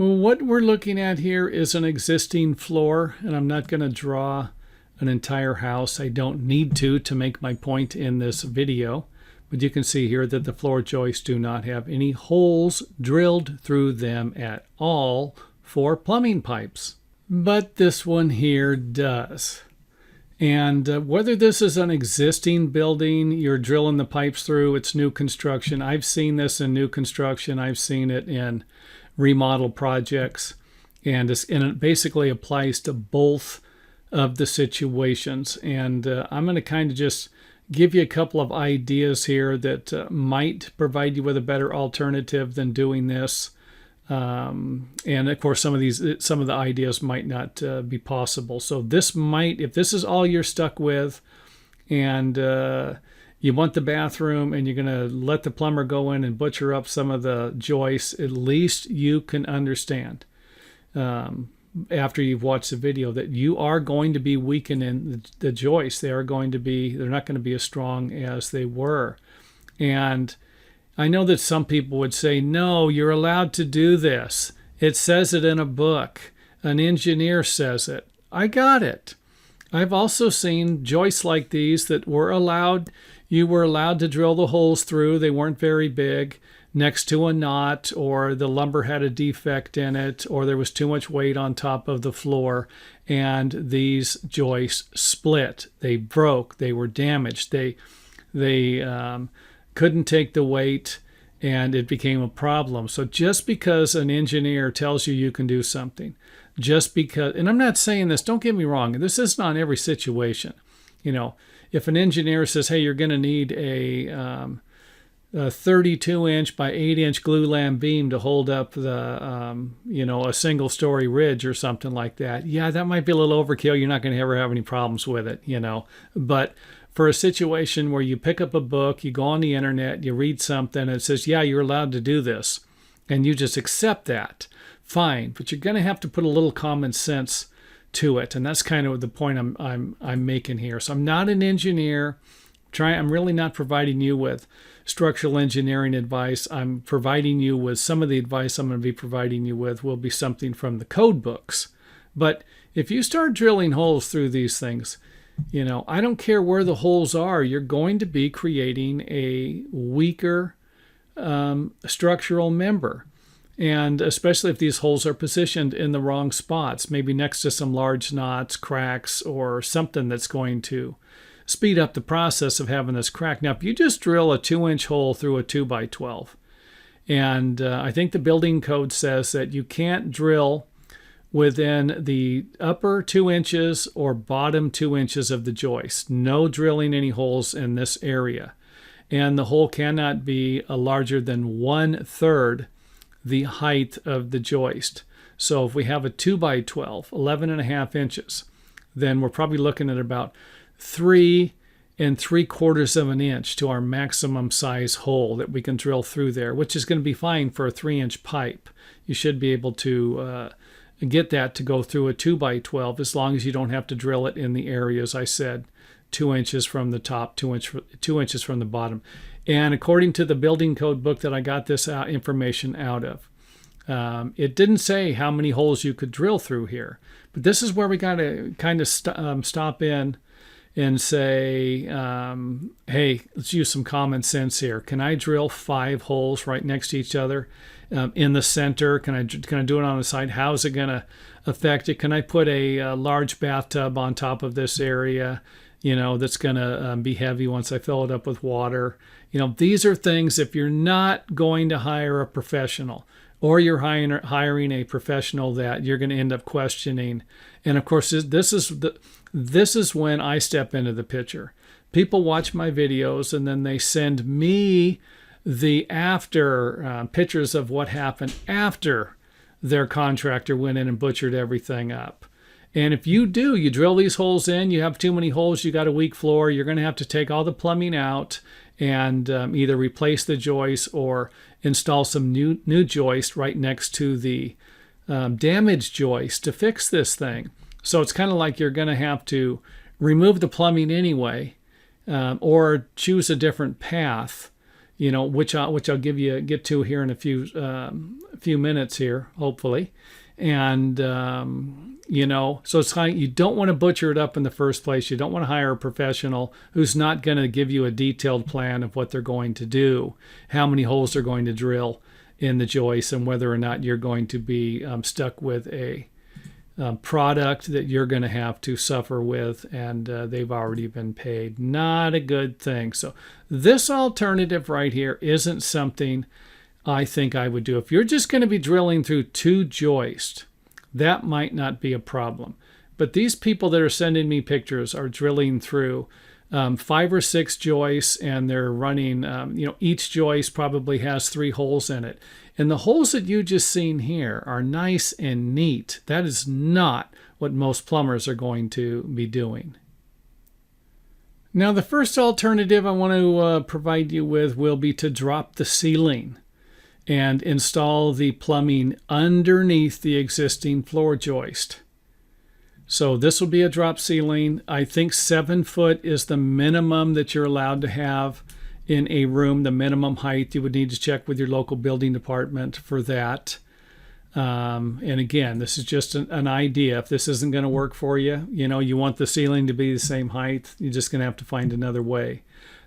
Well, what we're looking at here is an existing floor, and I'm not going to draw an entire house. I don't need to make my point in this video. But you can see here that the floor joists do not have any holes drilled through them at all for plumbing pipes. But this one here does. And whether this is an existing building, you're drilling the pipes through, it's new construction. I've seen this in new construction. I've seen it in remodel projects. And it basically applies to both of the situations. And I'm going to kind of just give you a couple of ideas here that might provide you with a better alternative than doing this. And of course, some of the ideas might not be possible. So this might, if this is all you're stuck with, and you want the bathroom, and you're going to let the plumber go in and butcher up some of the joists, at least you can understand after you've watched the video that you are going to be weakening the joists. They're not going to be as strong as they were. And I know that some people would say, no, you're allowed to do this. It says it in a book. An engineer says it. I got it. I've also seen joists like these that you were allowed to drill the holes through. They weren't very big, next to a knot, or the lumber had a defect in it, or there was too much weight on top of the floor, and these joists split. They broke. They were damaged. They couldn't take the weight, and it became a problem. So just because an engineer tells you you can do something, and I'm not saying this, don't get me wrong, this is not every situation. If an engineer says, hey, you're going to need a 32-inch by 8-inch glulam beam to hold up a single-story ridge or something like that, yeah, that might be a little overkill. You're not going to ever have any problems with it, But for a situation where you pick up a book, you go on the internet, you read something, and it says, yeah, you're allowed to do this, and you just accept that, fine. But you're going to have to put a little common sense to it, and that's kind of the point I'm making here. So I'm not an engineer. I'm really not providing you with structural engineering advice. I'm providing you with some of the advice I'm going to be providing you with will be something from the code books. But if you start drilling holes through these things, I don't care where the holes are, you're going to be creating a weaker structural member. And especially if these holes are positioned in the wrong spots, maybe next to some large knots, cracks, or something that's going to speed up the process of having this crack. Now, if you just drill a 2-inch hole through a 2x12, and I think the building code says that you can't drill within the upper 2 inches or bottom 2 inches of the joist. No drilling any holes in this area. And the hole cannot be larger than 1/3 the height of the joist. So if we have a 2x12, 11.5 inches, then we're probably looking at about 3 3/4 of an inch to our maximum size hole that we can drill through there, which is going to be fine for a 3-inch pipe. You should be able to get that to go through a 2x12 as long as you don't have to drill it in the areas I said, 2 inches from the top, 2 inches from the bottom. And according to the building code book that I got this information out of, it didn't say how many holes you could drill through here. But this is where we got to kind of stop in and say, hey, let's use some common sense here. Can I drill 5 holes right next to each other in the center? Can I do it on the side? How is it going to affect it? Can I put a large bathtub on top of this area, that's going to be heavy once I fill it up with water? These are things, if you're not going to hire a professional, or you're hiring a professional that you're going to end up questioning. And of course, this is when I step into the picture. People watch my videos and then they send me the after pictures of what happened after their contractor went in and butchered everything up. And if you drill these holes in, you have too many holes, you got a weak floor, you're going to have to take all the plumbing out and either replace the joist or install some new joist right next to the damaged joist to fix this thing. So it's kind of like you're going to have to remove the plumbing anyway, or choose a different path, which I'll get to here in a few minutes here, hopefully. And so it's like you don't want to butcher it up in the first place. You don't want to hire a professional who's not going to give you a detailed plan of what they're going to do, how many holes they're going to drill in the joist, and whether or not you're going to be stuck with a product that you're going to have to suffer with, and they've already been paid. Not a good thing. So this alternative right here isn't something I think I would do. If you're just going to be drilling through 2 joists, that might not be a problem. But these people that are sending me pictures are drilling through 5 or 6 joists, and they're running, each joist probably has 3 holes in it. And the holes that you just seen here are nice and neat. That is not what most plumbers are going to be doing. Now, the first alternative I want to provide you with will be to drop the ceiling and install the plumbing underneath the existing floor joist. So this will be a drop ceiling. I think 7 foot is the minimum that you're allowed to have in a room, the minimum height. You would need to check with your local building department for that. And again, this is just an idea. If this isn't going to work for you, you want the ceiling to be the same height, you're just going to have to find another way.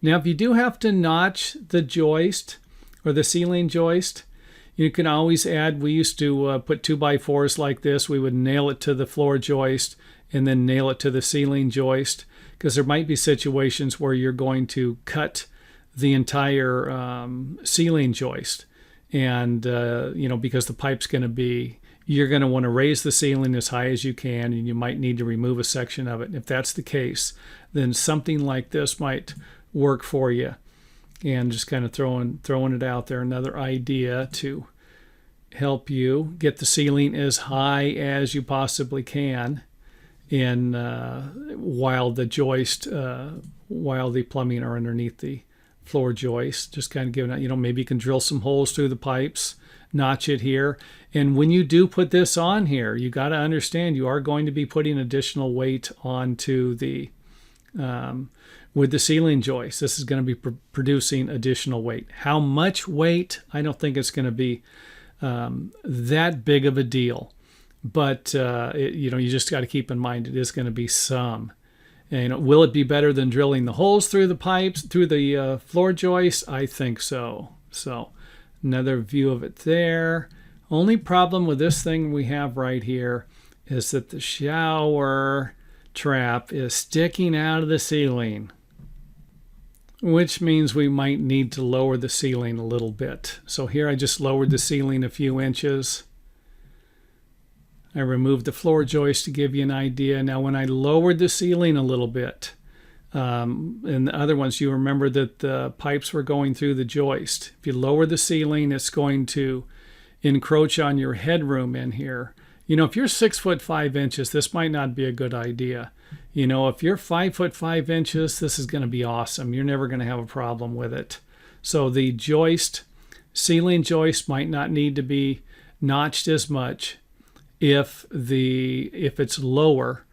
Now, if you do have to notch the joist or the ceiling joist, you can always add, we used to put 2x4s like this. We would nail it to the floor joist and then nail it to the ceiling joist, because there might be situations where you're going to cut the entire ceiling joist. And, because the pipe's going to be, you're going to want to raise the ceiling as high as you can, and you might need to remove a section of it. If that's the case, then something like this might work for you. And just kind of throwing it out there, another idea to help you get the ceiling as high as you possibly can while the plumbing are underneath the floor joist. Just kind of giving out, maybe you can drill some holes through the pipes, notch it here. And when you do put this on here, you got to understand you are going to be putting additional weight onto the with the ceiling joist. This is going to be producing additional weight. How much weight? I don't think it's going to be that big of a deal, but you just got to keep in mind it is going to be some. And will it be better than drilling the holes through the pipes, through the floor joist? I think so. So another view of it there. Only problem with this thing we have right here is that the shower trap is sticking out of the ceiling, which means we might need to lower the ceiling a little bit. So here I just lowered the ceiling a few inches. I removed the floor joist to give you an idea. Now, when I lowered the ceiling a little bit, in the other ones, you remember that the pipes were going through the joist. If you lower the ceiling, it's going to encroach on your headroom in here. If you're 6'5", this might not be a good idea. If you're 5'5", this is going to be awesome. You're never going to have a problem with it. So the ceiling joist might not need to be notched as much if it's lower,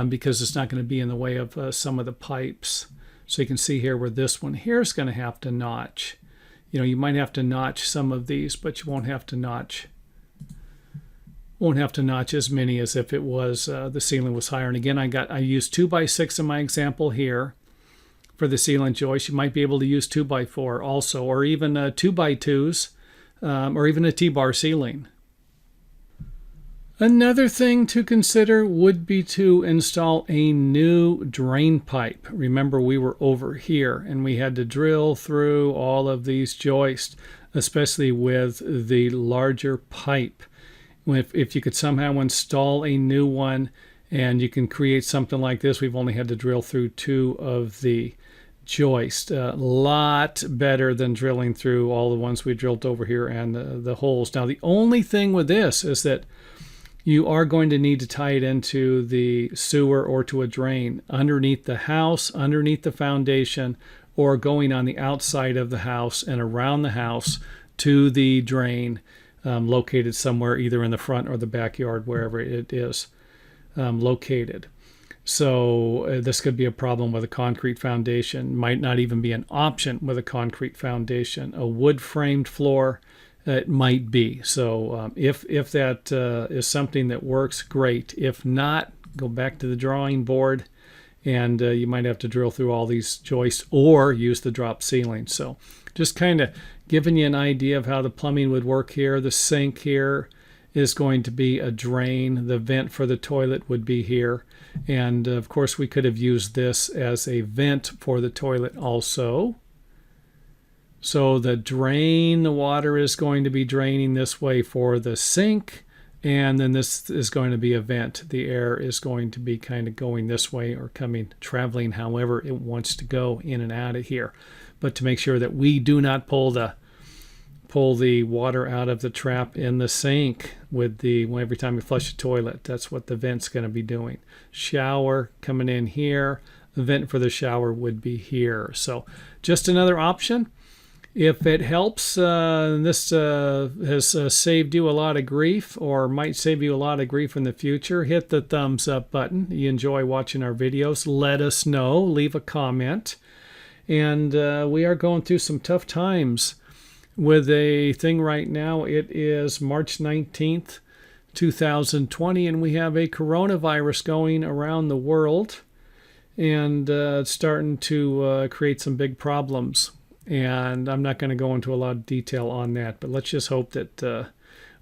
because it's not going to be in the way of some of the pipes. So you can see here where this one here is going to have to notch. You might have to notch some of these, but you won't have to notch as many as if it was the ceiling was higher. And again, I used 2x6 in my example here for the ceiling joist. You might be able to use 2x4 also, or even 2x2s, or even a T-bar ceiling. Another thing to consider would be to install a new drain pipe. Remember, we were over here and we had to drill through all of these joists, especially with the larger pipe. If you could somehow install a new one and you can create something like this, we've only had to drill through 2 of the joist. A lot better than drilling through all the ones we drilled over here and the holes. Now, the only thing with this is that you are going to need to tie it into the sewer or to a drain underneath the house, underneath the foundation, or going on the outside of the house and around the house to the drain located somewhere either in the front or the backyard, wherever it is located. So this could be a problem with a concrete foundation. Might not even be an option with a concrete foundation. A wood framed floor, it might be. So if that is something that works, great. If not, go back to the drawing board, and you might have to drill through all these joists or use the drop ceiling. So just kind of giving you an idea of how the plumbing would work here. The sink here is going to be a drain. The vent for the toilet would be here. And of course, we could have used this as a vent for the toilet also. So the drain, the water is going to be draining this way for the sink. And then this is going to be a vent. The air is going to be kind of going this way or traveling however it wants to go in and out of here. But to make sure that we do not pull the water out of the trap in the sink with every time we flush the toilet. That's what the vent's going to be doing. Shower coming in here. The vent for the shower would be here. So just another option. If it helps, this has saved you a lot of grief or might save you a lot of grief in the future, hit the thumbs up button. You enjoy watching our videos, let us know. Leave a comment. And we are going through some tough times with a thing right now. It is March 19th, 2020, and we have a coronavirus going around the world, and it's starting to create some big problems. And I'm not going to go into a lot of detail on that, but let's just hope that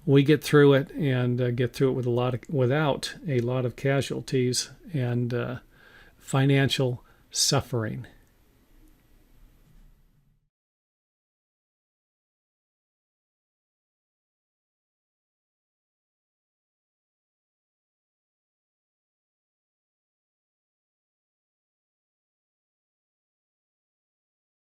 we get through it and get through it without a lot of casualties and financial suffering.